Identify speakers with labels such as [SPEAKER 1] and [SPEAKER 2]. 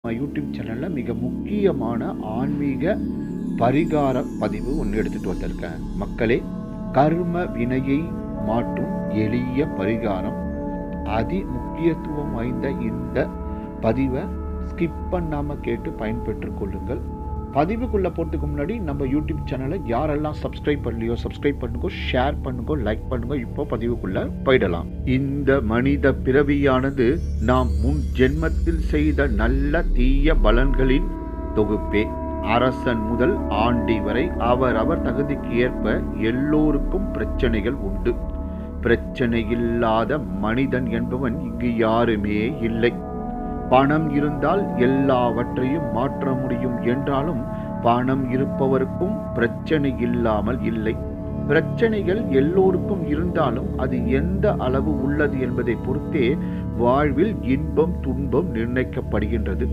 [SPEAKER 1] YouTube சேனல்ல மிக முக்கியமான ஆன்மீக பரிகார பதிவு ஒன்று எடுத்துட்டு வந்திருக்கேன். மக்களே, கர்ம வினையை மாற்றும் எளிய பரிகாரம். அதி முக்கியத்துவம் வாய்ந்த இந்த பதிவை ஸ்கிப் பண்ணாம கேட்டு பயன்பெற்றுக் கொள்ளுங்கள். பதிவுக்குள்ள போறதுக்கு முன்னாடி நம்ம யூடியூப் சேனலை யாரெல்லாம் சப்ஸ்கிரைப் பண்ணலையோ சப்ஸ்கிரைப் பண்ணுங்க, ஷேர் பண்ணுங்க, லைக் பண்ணுங்க. இப்போ பதிவுக்குள்ள போயிடலாம். இந்த மனித பிறவியானது நாம் முன் ஜென்மத்தில் செய்த நல்ல தீய பலன்களின் தொகுப்பே. அரசன் முதல் ஆண்டி வரை அவரவர் தகுதிக்கு ஏற்ப எல்லோருக்கும் பிரச்சனைகள் உண்டு. பிரச்சனை இல்லாத மனிதன் என்பவன் இங்கு யாருமே இல்லை. பணம் இருந்தால் எல்லாவற்றையும் மாற்ற முடியும் என்றாலும் பணம் இருப்பவருக்கும் பிரச்சனை இல்லாமல் இல்லை. பிரச்சனைகள் எல்லோருக்கும் இருந்தாலும் அது எந்த அளவு உள்ளது என்பதை பொறுத்தே வாழ்வில் இன்பம் துன்பம் நிர்ணயிக்கப்படுகின்றது.